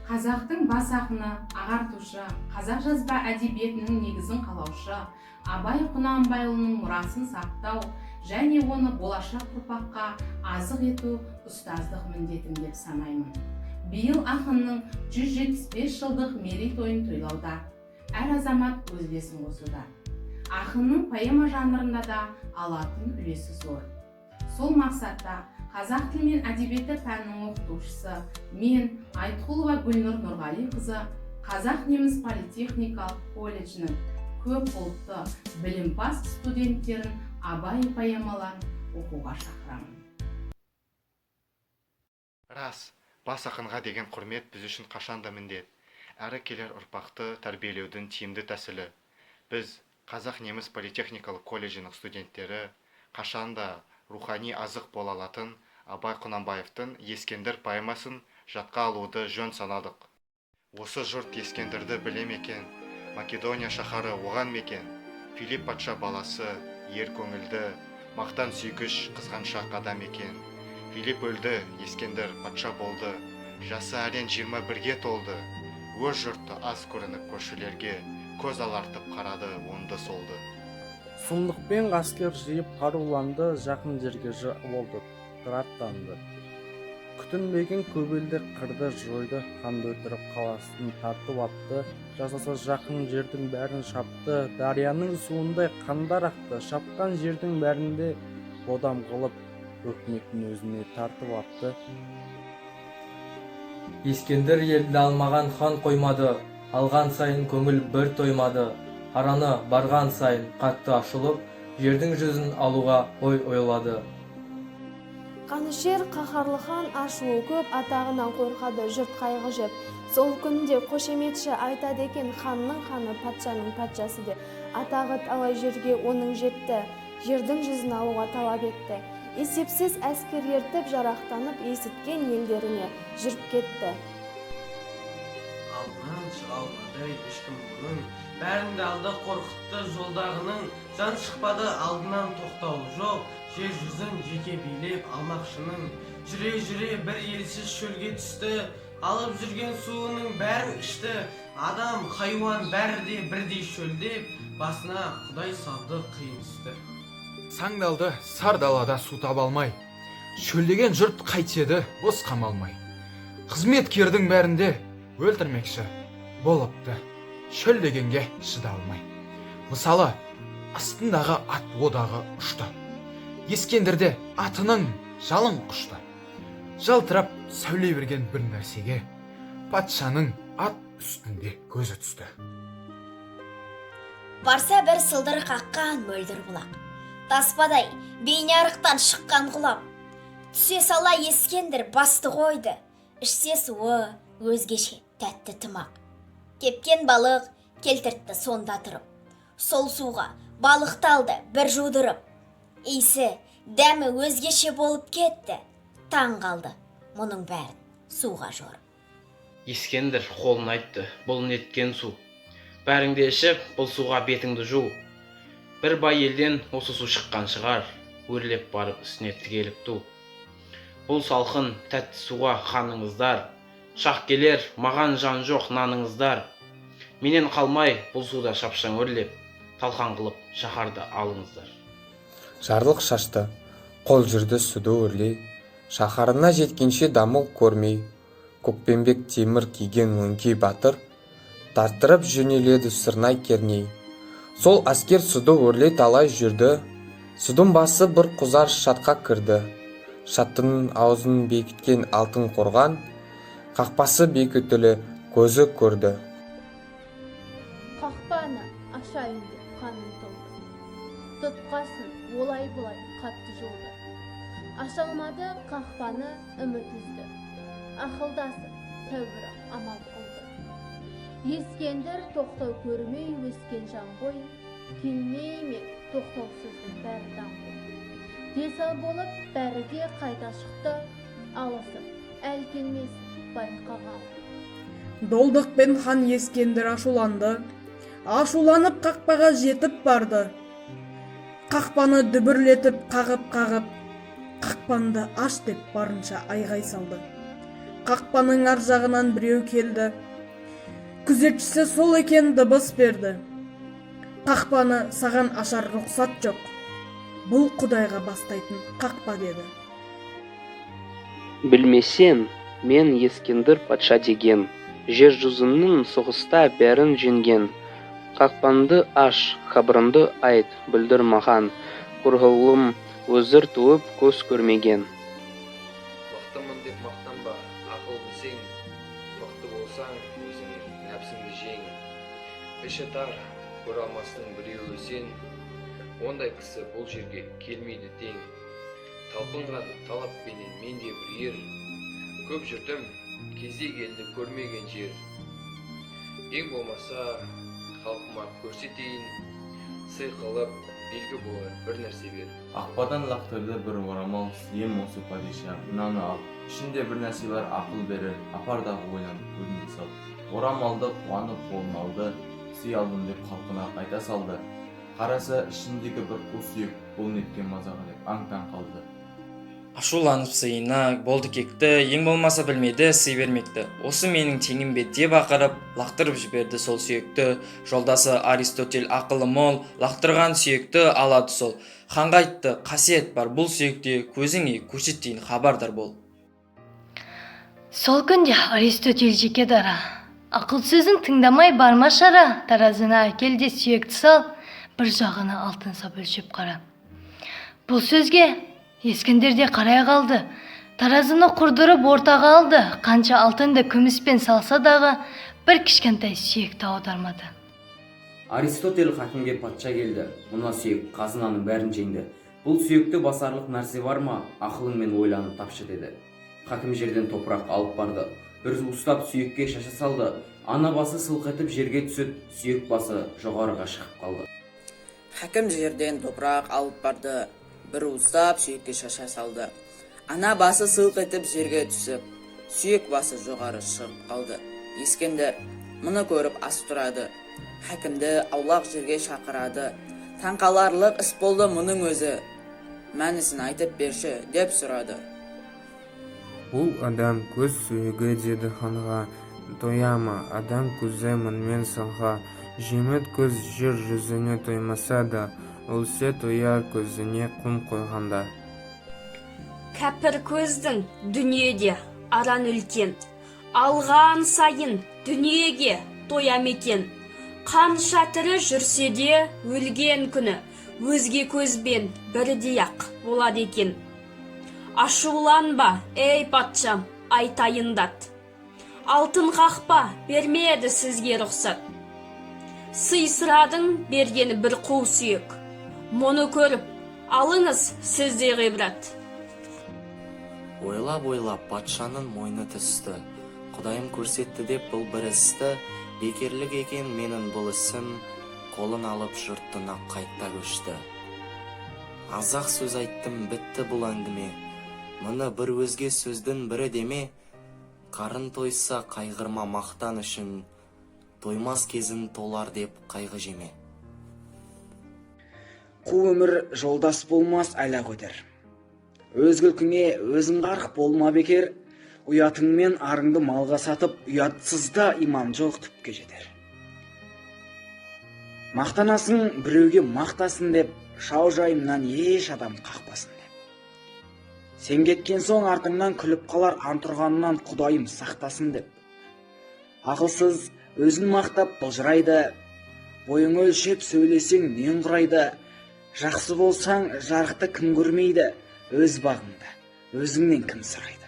Қазақтың бас ақыны, ағартушы, қазақ жазба әдебиетінің негізін қалаушы, Абай Құнанбайұлының мұрасын сақтау және оны болашақ ұрпаққа азық ету ұстаздық міндетім деп санаймын. Биыл ақынның 175 жылдық мерейтойын тойлауда. Әр азамат өз үлесін қосуда. Ақынның поэма жанрында да алатын үлесі зор. Сол мақсатта қазақ тілі мен әдебиеті пәнінің оқытушысы мен Айтқұлова Гүлнұр Нұрғалиқызы Қазақ Неміс политехникалық колледжінің көп ұлтты білімпаз студенттерін Абай поэмаларын оқуға шақырамын. Рас, бас ақынға деген құрмет біз үшін қашанда міндет. Әрі келер ұрпақты тәрбиелеудің тиімді тәсілі. Біз Қазақ Неміс политехникалық колледжінің студенттері қашанда рухани азық бола алатын Абай Құнанбаевтың Ескендір поэмасын жатқа алуды жөн санадық. Осы жұрт Ескендірді біле мекен, Македония шаһары оған мекен, Филипп патша баласы ер көңілді, мақтан сүйгіш қызғаншақ адам екен. Филипп өлді, Ескендір патша болды, жасы әлен 21-ге толды. Өз жұртты аз көрініп көршілерге көз алартып қарады онды солды. Сұмдықпен ғаскер жиып қаруланды, жақын жерге болды, аттанды. Күтінбеген көбелді қырды жойды, қанды өлтіріп қаласын тартып атты. Жасаса жақын жердің бәрін шапты, дарияның суындай қандар ақты. Шапқан жердің бәрінде бодам қылып, өкіметтің өзіне тартып атты. Ескендір елді алмаған хан қоймады, алған сайын көңіл бір тоймады. Араны барған сайын қатты ашылып, жердің жүзін алуға ойлады. Қанішер қаһарлы хан ашуы көп, атағынан қорқады жұрт қайғы жеп. Сол күнде қошеметші айтады екен, ханның ханы патшаның патшасы деп. Атағы талай жерге оның жетті, жердің жүзін алуға талап етті. Есепсіз әскер ертіп жарақтанып есіткен елдеріне жүріп кетті. Алдынан шыға алмады ешкім бұның, бәрінде алды қорқытты жолдағының. Жан шықпады алдынан тоқтау жоқ, жер жүзін жеке билеп алмақшының. Жүре бір елсіз шөлге түсті, алып жүрген суының бәрін ішті. Адам, хайуан бәрі де бірдей шөлдеп, басына Құдай салды қиын істі. Саңдалды сар далада су таба алмай, шөлдеген жұрт қайтеді бос қамалмай. Қызметкердің бәрінде өлтірмекші болыпты, шөлдегенге шыда алмай. Мысалы, астындағы ат одағы ұшты, Ескендірде атының жалын құшты. Жалтырап сәуле берген бір нәрсеге патшаның ат үстінде көзі түсті. Барса бір сылдыр қаққан мөлдір бұлақ, таспадай бейне арықтан шыққан құлап. Түсе сала Ескендір басты қойды, ішсе суы өзгеше тәтті тымақ. Кепкен балық келтіртті сонда тұрып, сол суға балықты алды бір жудырып. Иісі, дәмі өзгеше болып кетті, таң қалды мұның бәрін суға жорып. Ескендір қолын айтты, бұл неткен су, бәріңде ішіп, бұл суға бетіңді жу. Бір бай елден осы су шыққан шығар, өрлеп барып үстіне тігеліп ту. Бұл салқын тәтті суға ханыңыздар, шақ келер маған жан жоқ наныңыздар. Менен қалмай бұл суда шапшаң өрлеп, талқан қылып шаһарды алыңыздар. Жарлық шашты, қол жүрді суды өрлей, шаһарына жеткенше дамыл көрмей. Көкпенбек темір киген өңкей батыр, тартырып жөнеледі сырнай керней. Сол әскер суды өрлей талай жүрді, судың басы бір құзар шатқа кірді. Шаттың аузын бекіткен алтын қорған, қақпасы бекітілі көзі көрді. Қақпаны ашайын деп қаным толды, тұтқасын олай-бұлай қатты жолды. Ашалмады қақпаны үміт үзді, ақылдасып тәуір амал қылды. Ескендір тоқтау көрмей өскен жан ғой, келмей ме тоқтаусыздың бәрі даңғой. Десал болып бәрі де қайта шықты, алысып әл келмесін байқаған. Долдықпен хан Ескендір ашуланды, ашуланып қақпаға жетіп барды. Қақпаны дүбірлетіп қағып-қағып, қақпанды аш деп барынша айғай салды. қақпаның ар жағынан біреу келді. Күзетшісі сол екен дыбыс берді. Қақпаны саған ашар рұқсат жоқ. Бұл Құдайға бастайтын қақпа деді. Білмесем, мен Ескендір патша деген, жер жүзінің соғыста бәрін жеңген. Қақпанды аш, хабарымды айт, білдір маған, құрғылым өзір туып көз көрмеген. Мақтамын деп мақтанба, ақыл білсең, мықты болсаң, өзің нәпсіңді жең. Іші тар, көре алмастың біреуі сен, ондай кісі бұл жерге келмейді тең. Талпынған талаппенен мен де бір ер, көп жүрдім, кезде келді көрмеген жер. Ең болмаса, халқыма көрсетейін, сый қылып, белгі болар бір нәрсе бер. Ақпадан лақтырды бір орамал, сием осы падиша, мынаны ал. Ішінде бір нәрсе бар, ақыл берер, апардағы ойланып көзіңді сал. Орамалды қуанып қолын алды, сый алдым деп халқына қайта салды. Қараса ішіндегі бір қу сүйек, бұл неткен мазағы деп аң-таң қалды. Ашуланып сыйына болды кекті, ең болмаса білмеді сый бермекті. Осы менің теңім бе деп ақырып, лақтырып жіберді сол сүйекті. Жолдасы Аристотель ақылы мол, лақтырған сүйекті алады сол. Ханға айтты, қасиет бар бұл сүйекте, көзіңе көрсетейін хабардар бол. Сол күнде Аристотель жеке дара. Ақыл сөзін тыңдамай барма шара, таразына әкелде сүйекті сал, бір жағына алтын сап өлшеп қара. Бұл сөзге Ескендір де қарай қалды. Таразыны құрдырып ортаға алды. Қанша алтынды күміспен салса дағы бір кішкентай сүйекті аудармады. Аристотель хакимге патша келді. Мына сүйек қазынаның бәрін жеңді. Бұл сүйекті басарлық нәрсе бар ма? Ақылыңмен ойланып тапшы деді. Хаким жерден топырақ алып барды. Бір ұстап сүйекке шаша салды. Ана басы сылқ етіп жерге түсіп, сүйек басы жоғарыға шығып қалды. Хаким жерден топырақ алып барды. Бір ұстап сүйекке шаша салды. Ана басы сылқ етіп жерге түсіп, сүйек басы жоғары шығып қалды. Ескендір мұны көріп ас тұрады. Хакимді аулақ жерге шақырады. Таңқаларлық іс болды мұның өзі. Мәнісін айтып берші деп сұрады. Бұл адам көз сүйегі деді ханға. Тояма адам көзі мұнмен санға. Жемет көз жер жүзіне тоймаса да, өлсе тояр көзіне құм қойғанда. Кәпір көздің дүниеде аран үлкен, алған сайын дүниеге тоям екен. Қанша тірі жүрсе де өлген күні өзге көзбен бірдей ақ болады екен. Ашуланба, ей патшам, айтайындат. Алтын қақпа бермеді сізге рұқсат. Сый сұрадың бергені бір қу сүйек. Мұны көріп, алыңыз сізде ғибрат. Ойлап патшаның мойны түсті. Құдайым көрсетті деп бұл бір істі, бекерлік екен менің бұл ісім, қолын алып жұрттына қайта көшті. Азақ сөз айттым, бітті бұл әңгіме. Мұны бір өзге сөздің бірі деме, қарын тойса қайғырма мақтан үшін, тоймас кезін толар деп қайғы жеме. Қу өмір жолдас болмас айла көтер. Өз күлкіңе өзің қарық болма бекер, ұятыңмен арыңды малға сатып, ұятсызда иман жоқ түпке жетер. Мақтанасың біреуге мақтасын деп, шау жайымнан еш адам қақпасын деп. Сен кеткен соң артыңнан күліп қалар антұрғанынан Құдайым сақтасын деп. Ақылсыз өзін мақтап бұлжырайды, бойың өлшеп сөйлесең нен құрайды. Жақсы болсаң жарықты кім көрмейді, өз бағыңда өзіңнен кім сұрайды.